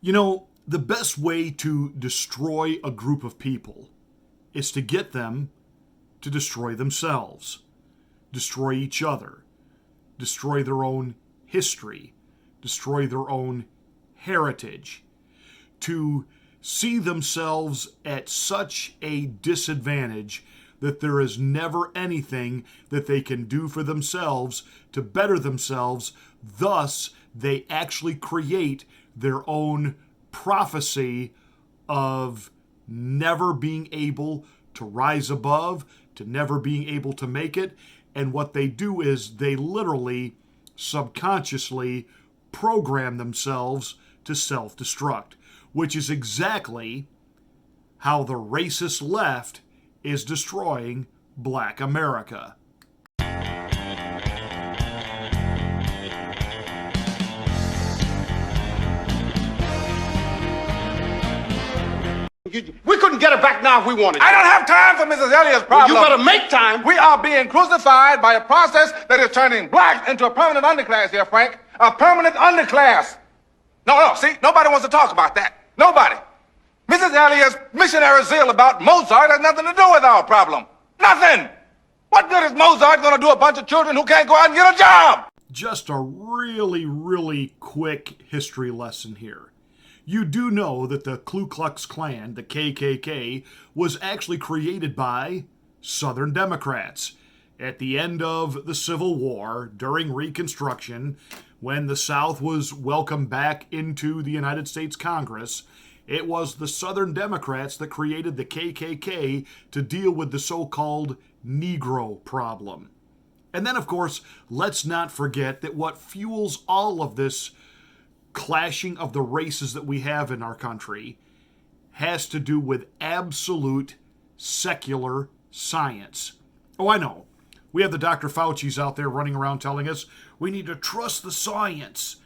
You know, the best way to destroy a group of people is to get them to destroy themselves, destroy each other, destroy their own history, destroy their own heritage, to see themselves at such a disadvantage that there is never anything that they can do for themselves to better themselves. Thus, they actually create their own prophecy of never being able to rise above, to never being able to make it. And what they do is they literally, subconsciously program themselves to self destruct, which is exactly how the racist left is destroying Black America. We couldn't get her back now if we wanted to. I don't have time for Mrs. Elliott's problem. Well, you better make time. We are being crucified by a process that is turning blacks into a permanent underclass here, Frank. A permanent underclass. No, see, nobody wants to talk about that. Nobody. Mrs. Elliott's missionary zeal about Mozart has nothing to do with our problem. Nothing. What good is Mozart going to do a bunch of children who can't go out and get a job? Just a really, really quick history lesson here. You do know that the Ku Klux Klan, the KKK, was actually created by Southern Democrats. At the end of the Civil War, during Reconstruction, when the South was welcomed back into the United States Congress, it was the Southern Democrats that created the KKK to deal with the so-called Negro problem. And then, of course, let's not forget that what fuels all of this clashing of the races that we have in our country has to do with absolute secular science. Oh, I know. We have the Dr. Fauci's out there running around telling us we need to trust the science.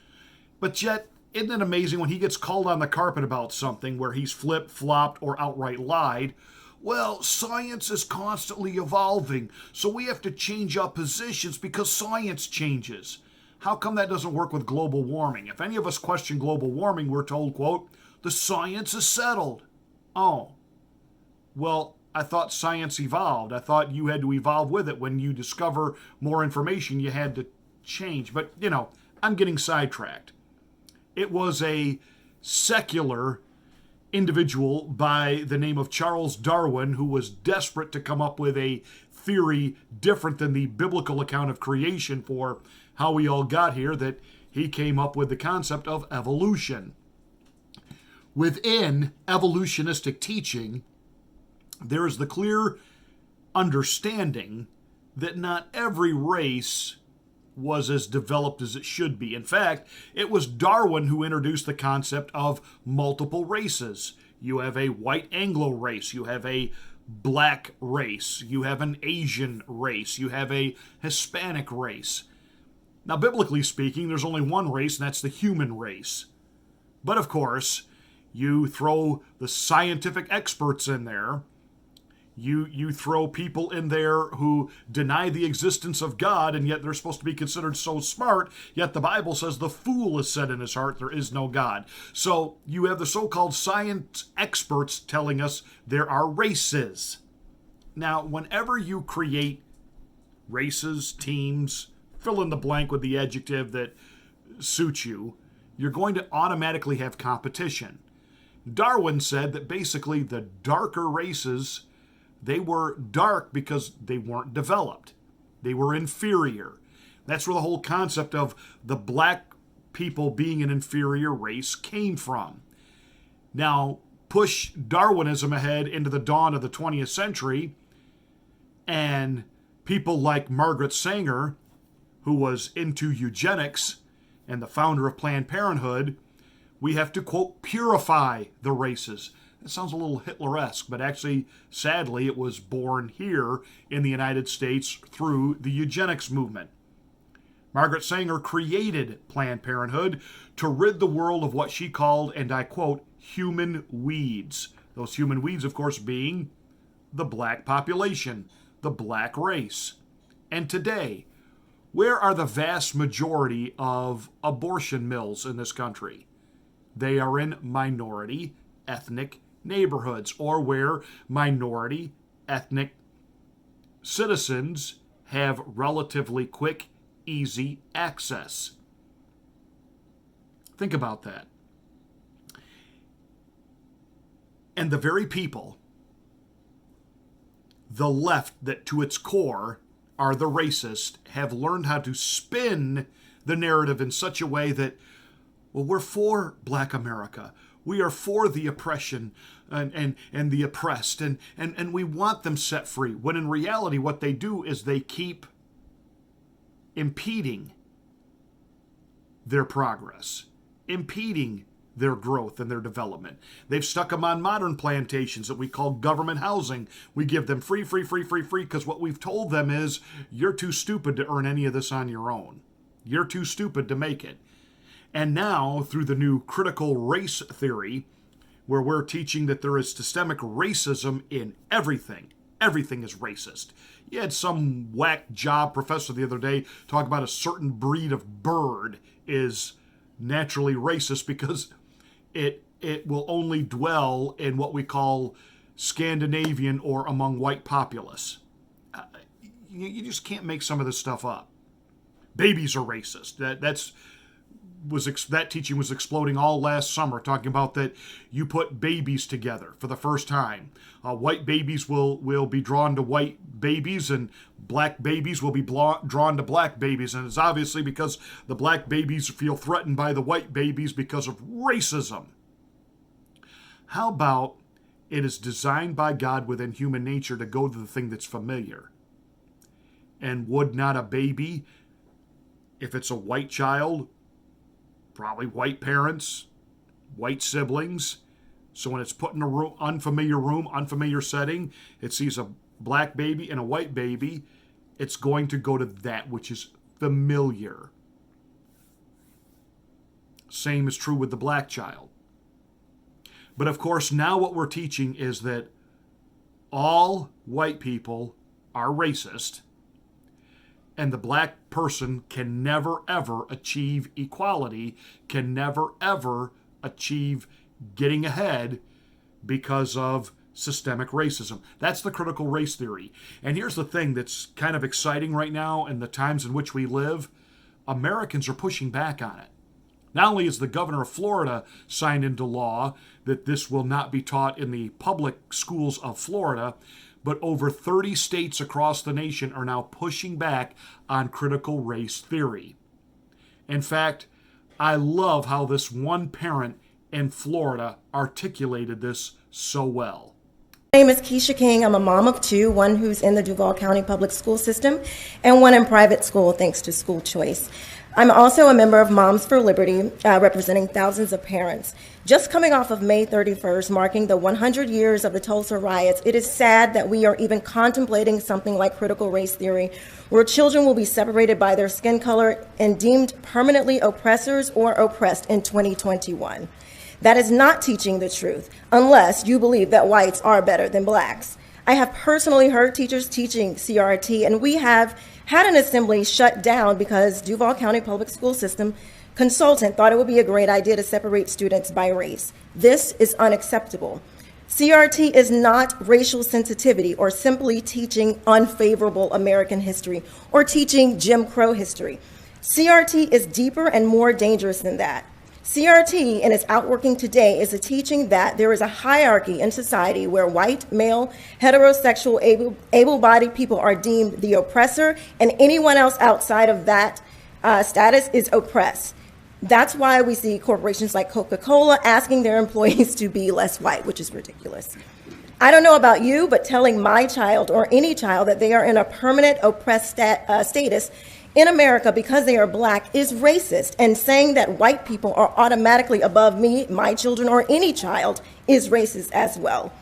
But yet, isn't it amazing when he gets called on the carpet about something where he's flipped, flopped, or outright lied? Well, science is constantly evolving, so we have to change our positions because science changes. How come that doesn't work with global warming? If any of us question global warming, we're told, quote, the science is settled. Oh, well, I thought science evolved. I thought you had to evolve with it. When you discover more information, you had to change. But, I'm getting sidetracked. It was a secular individual by the name of Charles Darwin who was desperate to come up with a theory different than the biblical account of creation for how we all got here, that he came up with the concept of evolution. Within evolutionistic teaching, there is the clear understanding that not every race was as developed as it should be. In fact, it was Darwin who introduced the concept of multiple races. You have a white Anglo race, you have a black race, you have an Asian race, you have a Hispanic race. Now, biblically speaking, there's only one race, and that's the human race. But of course, you throw the scientific experts in there. You throw people in there who deny the existence of God, and yet they're supposed to be considered so smart, yet the Bible says the fool has said in his heart there is no God. So you have the so-called science experts telling us there are races. Now, whenever you create races, teams, fill in the blank with the adjective that suits you, you're going to automatically have competition. Darwin said that basically the darker races, they were dark because they weren't developed. They were inferior. That's where the whole concept of the black people being an inferior race came from. Now, push Darwinism ahead into the dawn of the 20th century, and people like Margaret Sanger, who was into eugenics and the founder of Planned Parenthood, we have to, quote, purify the races. That sounds a little Hitler-esque, but actually, sadly, it was born here in the United States through the eugenics movement. Margaret Sanger created Planned Parenthood to rid the world of what she called, and I quote, human weeds. Those human weeds, of course, being the black population, the black race. And today, where are the vast majority of abortion mills in this country? they are in minority ethnic neighborhoods, or where minority ethnic citizens have relatively quick, easy access. Think about that. And the very people, the left that to its core are the racist, have learned how to spin the narrative in such a way that, well, we're for Black America. We are for the oppression and the oppressed, and we want them set free. When in reality, what they do is they keep impeding their progress, impeding their growth and their development. They've stuck them on modern plantations that we call government housing. We give them free, because what we've told them is, you're too stupid to earn any of this on your own. You're too stupid to make it. And now, through the new critical race theory, where we're teaching that there is systemic racism in everything. Everything is racist. You had some whack job professor the other day talk about a certain breed of bird is naturally racist because it will only dwell in what we call Scandinavian or among white populace. You just can't make some of this stuff up. Babies are racist. That teaching was exploding all last summer, talking about that you put babies together for the first time. White babies will be drawn to white babies, and black babies will be drawn to black babies. And it's obviously because the black babies feel threatened by the white babies because of racism. How about it is designed by God within human nature to go to the thing that's familiar? And would not a baby, if it's a white child, probably white parents, white siblings. So when it's put in a room, unfamiliar setting, it sees a black baby and a white baby, it's going to go to that which is familiar. Same is true with the black child. But of course, now what we're teaching is that all white people are racist, and the black person can never, ever achieve equality, can never, ever achieve getting ahead because of systemic racism. That's the critical race theory. And here's the thing that's kind of exciting right now in the times in which we live. Americans are pushing back on it. Not only is the governor of Florida signed into law that this will not be taught in the public schools of Florida, but over 30 states across the nation are now pushing back on critical race theory. In fact, I love how this one parent in Florida articulated this so well. My name is Keisha King. I'm a mom of two, one who's in the Duval County Public School System and one in private school thanks to school choice. I'm also a member of Moms for Liberty, representing thousands of parents. Just coming off of May 31st, marking the 100 years of the Tulsa riots, it is sad that we are even contemplating something like critical race theory, where children will be separated by their skin color and deemed permanently oppressors or oppressed in 2021. That is not teaching the truth, unless you believe that whites are better than blacks. I have personally heard teachers teaching CRT, and we have had an assembly shut down because Duval County Public School System consultant thought it would be a great idea to separate students by race. This is unacceptable. CRT is not racial sensitivity or simply teaching unfavorable American history or teaching Jim Crow history. CRT is deeper and more dangerous than that. CRT, in its outworking today, is a teaching that there is a hierarchy in society where white, male, heterosexual, able-bodied people are deemed the oppressor, and anyone else outside of that status is oppressed. That's why we see corporations like Coca-Cola asking their employees to be less white, which is ridiculous. I don't know about you, but telling my child or any child that they are in a permanent oppressed status in America because they are black is racist, and saying that white people are automatically above me, my children, or any child is racist as well.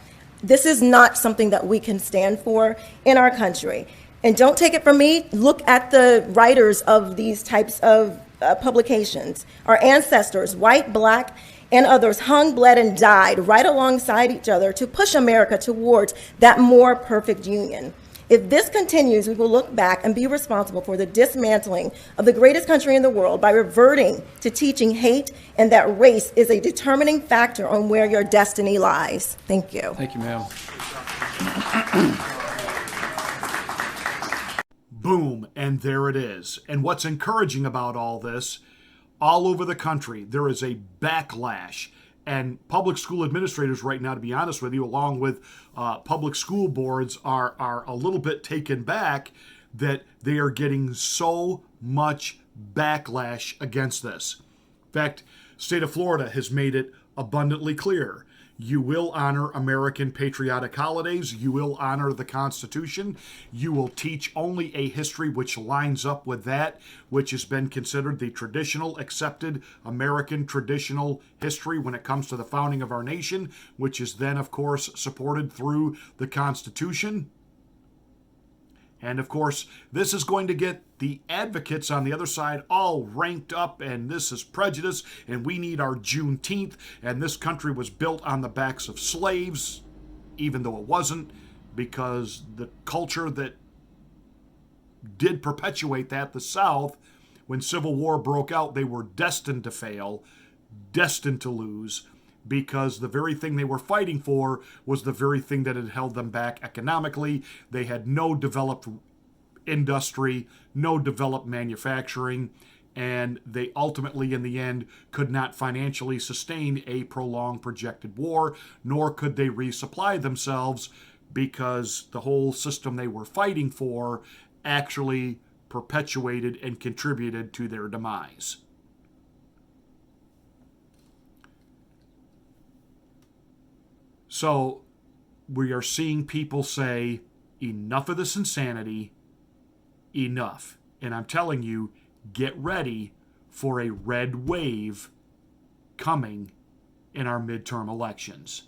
This is not something that we can stand for in our country. And don't take it from me, look at the writers of these types of publications. Our ancestors, white, black, and others hung, bled, and died right alongside each other to push America towards that more perfect union. If this continues, we will look back and be responsible for the dismantling of the greatest country in the world by reverting to teaching hate and that race is a determining factor on where your destiny lies. Thank you. Thank you, ma'am. Boom, and there it is. And what's encouraging about all this, all over the country, there is a backlash. And public school administrators right now, to be honest with you, along with public school boards, are a little bit taken back that they are getting so much backlash against this. In fact, state of Florida has made it abundantly clear. You will honor American patriotic holidays. You will honor the Constitution. You will teach only a history which lines up with that, which has been considered the traditional, accepted American traditional history when it comes to the founding of our nation, which is then, of course, supported through the Constitution. And of course, this is going to get the advocates on the other side all ranked up, and this is prejudice, and we need our Juneteenth, and this country was built on the backs of slaves, even though it wasn't, because the culture that did perpetuate that, the South, when Civil War broke out, they were destined to fail, destined to lose, because the very thing they were fighting for was the very thing that had held them back economically. They had no developed industry, no developed manufacturing, and they ultimately, in the end, could not financially sustain a prolonged projected war, nor could they resupply themselves because the whole system they were fighting for actually perpetuated and contributed to their demise. So we are seeing people say, enough of this insanity, enough. And I'm telling you, get ready for a red wave coming in our midterm elections.